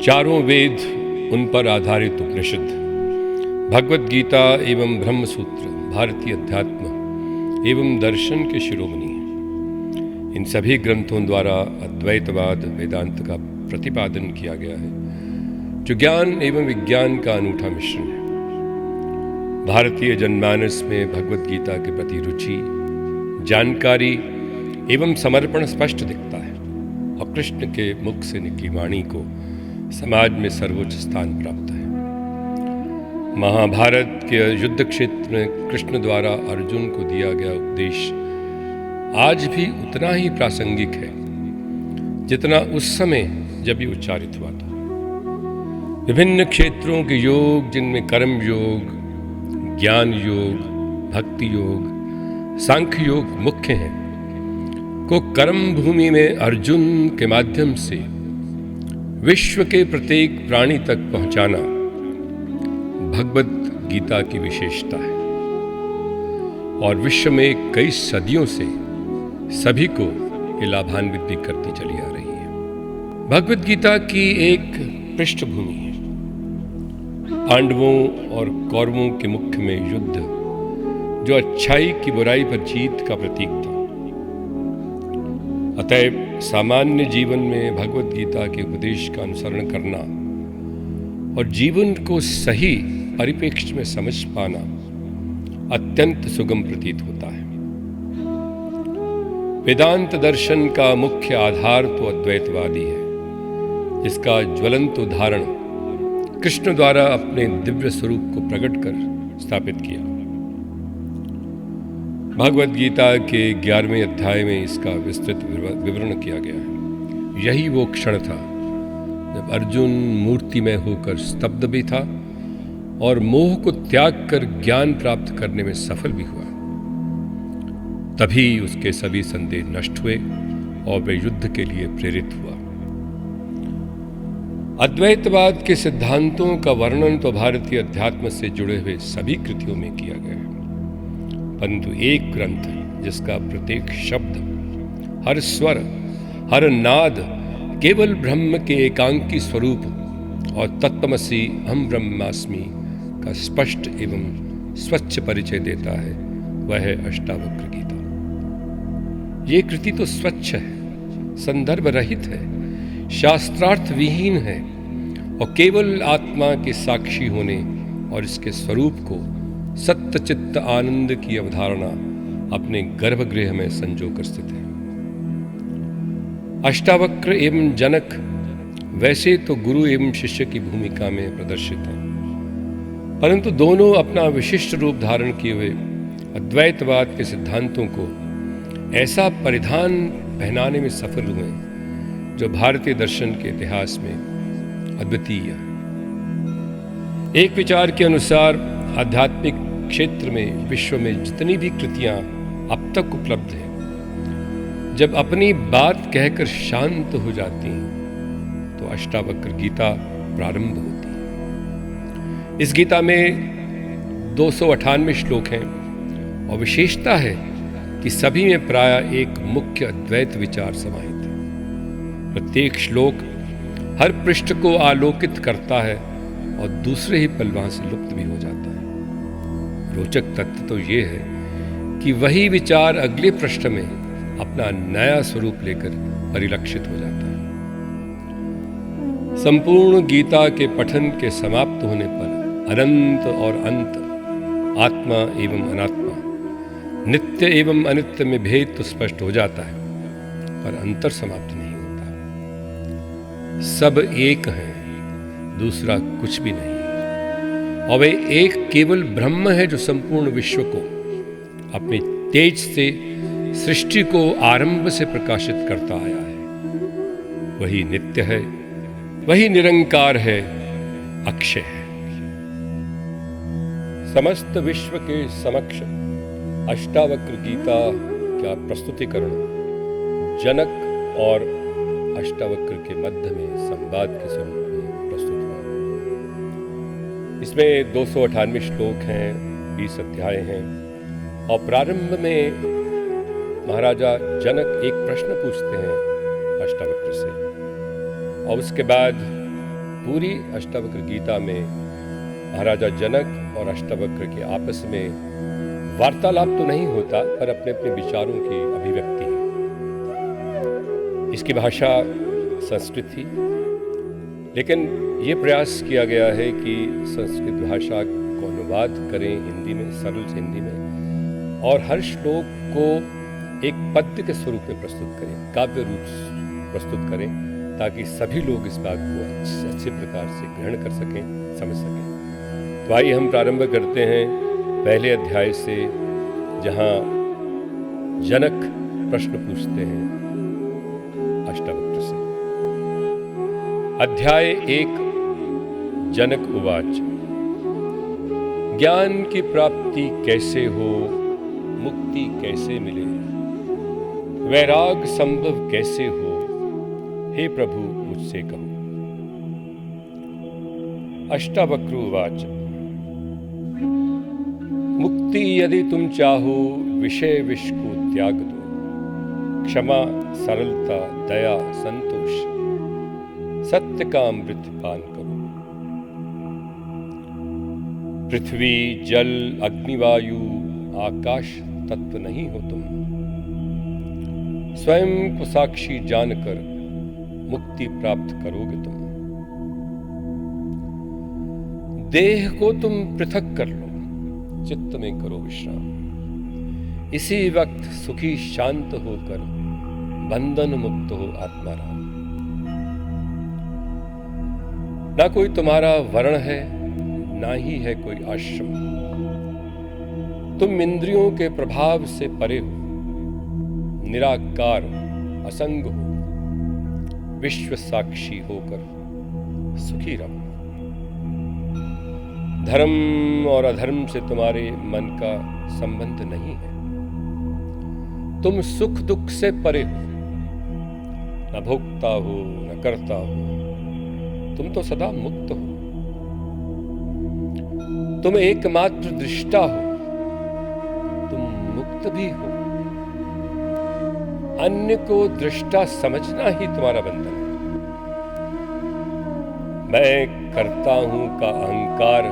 चारों वेद, उन पर आधारित उपनिषद, भगवद गीता एवं ब्रह्मसूत्र भारतीय अध्यात्म एवं दर्शन के शिरोमणि हैं। इन सभी ग्रंथों द्वारा अद्वैतवाद वेदांत का प्रतिपादन किया गया है, जो ज्ञान एवं विज्ञान का अनूठा मिश्रण है। भारतीय जनमानस में भगवद गीता के प्रति रुचि, जानकारी एवं समर्पण स्पष्ट दिखता है और कृष्ण के मुख से निकली वाणी को समाज में सर्वोच्च स्थान प्राप्त है। महाभारत के युद्ध क्षेत्र में कृष्ण द्वारा अर्जुन को दिया गया उपदेश आज भी उतना ही प्रासंगिक है जितना उस समय जब ये उच्चारित हुआ था। विभिन्न क्षेत्रों के योग, जिनमें कर्म योग, ज्ञान योग, भक्ति योग, सांख्य योग मुख्य हैं, को कर्म भूमि में अर्जुन के माध्यम से विश्व के प्रत्येक प्राणी तक पहुंचाना भगवद गीता की विशेषता है और विश्व में कई सदियों से सभी को ये लाभान्वित भी करती चली आ रही है। भगवद गीता की एक पृष्ठभूमि है। पांडवों और कौरवों के मुख्य में युद्ध, जो अच्छाई की बुराई पर जीत का प्रतीक था। अतएव सामान्य जीवन में भगवद गीता के उपदेश का अनुसरण करना और जीवन को सही परिप्रेक्ष्य में समझ पाना अत्यंत सुगम प्रतीत होता है। वेदांत दर्शन का मुख्य आधार तो अद्वैतवादी है, जिसका ज्वलंत उदाहरण कृष्ण द्वारा अपने दिव्य स्वरूप को प्रकट कर स्थापित किया। भगवद गीता के 11वें अध्याय में इसका विस्तृत विवरण किया गया है। यही वो क्षण था जब अर्जुन मूर्तिमय होकर स्तब्ध भी था और मोह को त्याग कर ज्ञान प्राप्त करने में सफल भी हुआ। तभी उसके सभी संदेह नष्ट हुए और वह युद्ध के लिए प्रेरित हुआ। अद्वैतवाद के सिद्धांतों का वर्णन तो भारतीय अध्यात्म से जुड़े हुए सभी कृतियों में किया गया है, परंतु एक ग्रंथ जिसका प्रत्येक शब्द, हर स्वर, हर नाद केवल ब्रह्म के एकांकी स्वरूप और तत्त्वमसि अहं ब्रह्मास्मि का स्पष्ट एवं स्वच्छ परिचय देता है, वह है अष्टावक्र गीता। ये कृति तो स्वच्छ है, संदर्भ रहित है, शास्त्रार्थ विहीन है और केवल आत्मा के साक्षी होने और इसके स्वरूप को सत्य चित्त आनंद की अवधारणा अपने गर्भगृह में संजो कर स्थित है। अष्टावक्र एवं जनक वैसे तो गुरु एवं शिष्य की भूमिका में प्रदर्शित हैं, परंतु दोनों अपना विशिष्ट रूप धारण किए हुए अद्वैतवाद के सिद्धांतों को ऐसा परिधान पहनाने में सफल हुए जो भारतीय दर्शन के इतिहास में अद्वितीय है। एक विचार के अनुसार आध्यात्मिक क्षेत्र में विश्व में जितनी भी कृतियां अब तक उपलब्ध हैं, जब अपनी बात कहकर शांत हो जाती हैं तो अष्टावक्र गीता प्रारंभ होती है। इस गीता में 298 श्लोक हैं और विशेषता है कि सभी में प्रायः एक मुख्य अद्वैत विचार समाहित है। प्रत्येक श्लोक हर पृष्ठ को आलोकित करता है और दूसरे ही पल वहां से लुप्त भी हो जाता है। रोचक तथ्य तो ये है कि वही विचार अगले पृष्ठ में अपना नया स्वरूप लेकर परिलक्षित हो जाता है। संपूर्ण गीता के पठन के समाप्त होने पर अनंत और अंत, आत्मा एवं अनात्मा, नित्य एवं अनित्य में भेद तो स्पष्ट हो जाता है, पर अंतर समाप्त नहीं होता। सब एक हैं, दूसरा कुछ भी नहीं, और वे एक केवल ब्रह्म है जो संपूर्ण विश्व को अपने तेज से सृष्टि को आरंभ से प्रकाशित करता आया है। वही नित्य है, वही निरंकार है, अक्षय है। समस्त विश्व के समक्ष अष्टावक्र गीता का प्रस्तुतिकरण जनक और अष्टावक्र के मध्य में संवाद के स्वरूप में प्रस्तुत हुआ। इसमें 298 श्लोक हैं, 20 अध्याय हैं और प्रारंभ में महाराजा जनक एक प्रश्न पूछते हैं अष्टावक्र से और उसके बाद पूरी अष्टावक्र गीता में महाराजा जनक और अष्टावक्र के आपस में वार्तालाप तो नहीं होता, पर अपने अपने विचारों की अभिव्यक्ति है। इसकी भाषा संस्कृत थी, लेकिन ये प्रयास किया गया है कि संस्कृत भाषा को अनुवाद करें हिंदी में, सरल से हिंदी में, और हर श्लोक को एक पद्य के स्वरूप में प्रस्तुत करें, काव्य रूप प्रस्तुत करें, ताकि सभी लोग इस बात को अच्छे प्रकार से ग्रहण कर सकें, समझ सकें। तो आइए हम प्रारंभ करते हैं पहले अध्याय से, जहां जनक प्रश्न पूछते हैं अष्टावक्र से। अध्याय 1। जनक उवाच। ज्ञान की प्राप्ति कैसे हो, मुक्ति कैसे मिले, वैराग संभव कैसे हो, हे प्रभु मुझसे कहो। अष्टावक्र उवाच। मुक्ति यदि तुम चाहो, विषय विष को त्याग दो, क्षमा, सरलता, दया, संतोष, सत्य का अमृत पान करो। पृथ्वी, जल, अग्निवायु, आकाश तत्व नहीं हो तुम, स्वयं को साक्षी जानकर मुक्ति प्राप्त करोगे तुम। देह को तुम पृथक कर लो, चित्त में करो विश्राम, इसी वक्त सुखी शांत होकर बंधन मुक्त हो आत्माराम। ना कोई तुम्हारा वर्ण है, ना ही है कोई आश्रम, तुम इंद्रियों के प्रभाव से परे हो, निराकार असंग हो, विश्व साक्षी होकर सुखी रहो। धर्म और अधर्म से तुम्हारे मन का संबंध नहीं है, तुम सुख दुख से परे हो, न भोगता हो न करता हो, तुम तो सदा मुक्त हो। तुम एकमात्र दृष्टा हो, तुम मुक्त भी हो, अन्य को दृष्टा समझना ही तुम्हारा बंधन है। मैं करता हूं का अहंकार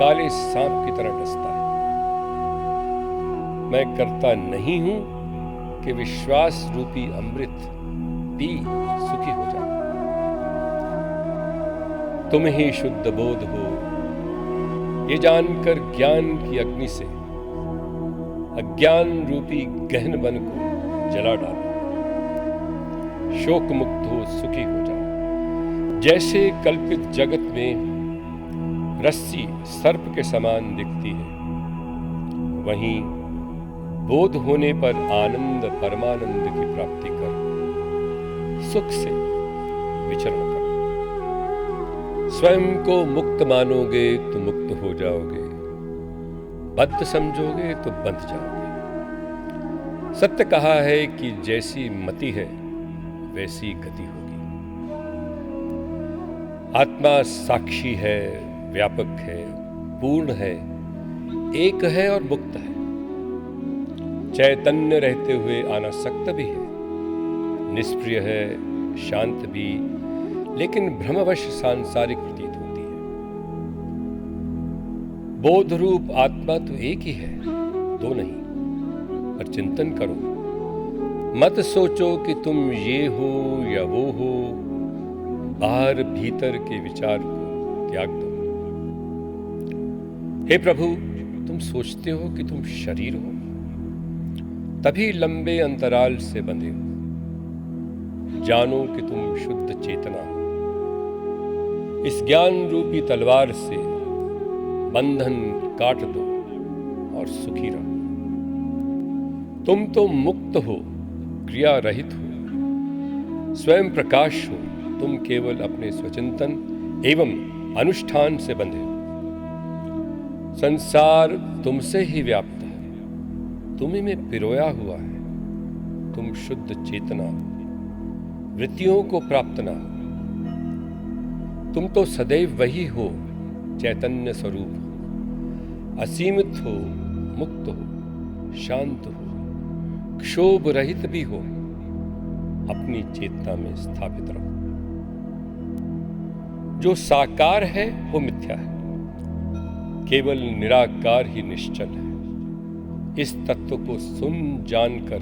काले सांप की तरह डसता है, मैं करता नहीं हूं कि विश्वास रूपी अमृत पी सुखी हो जाए। तुम ही शुद्ध बोध हो, ये जानकर ज्ञान की अग्नि से अज्ञान रूपी गहन बन को जला डालो, शोक मुक्त हो सुखी हो जाओ। जैसे कल्पित जगत में रस्सी सर्प के समान दिखती है, वहीं बोध होने पर आनंद परमानंद की प्राप्ति कर सुख से विचरण करो। स्वयं को मुक्त मानोगे तो मुक्त हो जाओगे, बद्ध समझोगे तो बंध जाओगे। सत्य कहा है कि जैसी मति है वैसी गति होगी। आत्मा साक्षी है, व्यापक है, पूर्ण है, एक है और मुक्त है। चैतन्य रहते हुए अनासक्त भी है, निष्प्रिय है, शांत भी, लेकिन भ्रमवश सांसारिक प्रतीत होती है। बोध रूप आत्मा तो एक ही है, दो नहीं। पर चिंतन करो, मत सोचो कि तुम ये हो या वो हो, बाहर भीतर के विचार को त्याग दो। हे प्रभु, तुम सोचते हो कि तुम शरीर हो, तभी लंबे अंतराल से बंधे हो। जानो कि तुम शुद्ध चेतना हो, इस ज्ञान रूपी तलवार से बंधन काट दो और सुखी रहो। तुम तो मुक्त हो, क्रिया रहित हो, स्वयं प्रकाश हो, तुम केवल अपने स्वचिंतन एवं अनुष्ठान से बंधे हो। संसार तुमसे ही व्याप्त है, तुम्ही में पिरोया हुआ है। तुम शुद्ध चेतना, वृत्तियों को प्राप्त ना हो। तुम तो सदैव वही हो, चैतन्य स्वरूप, असीमित हो, मुक्त हो, शांत हो, क्षोभ रहित भी हो, अपनी चेतना में स्थापित रहो। जो साकार है वो मिथ्या है, केवल निराकार ही निश्चल है। इस तत्व को सुन जानकर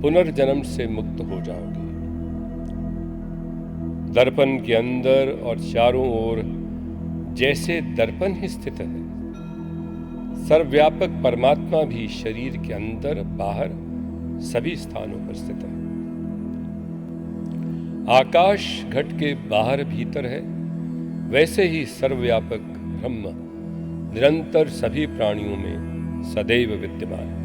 पुनर्जन्म से मुक्त हो जाओगे। दर्पण के अंदर और चारों ओर जैसे दर्पण ही स्थित है, सर्वव्यापक परमात्मा भी शरीर के अंदर बाहर सभी स्थानों पर स्थित है। आकाश घट के बाहर भीतर है, वैसे ही सर्वव्यापक ब्रह्म निरंतर सभी प्राणियों में सदैव विद्यमान है।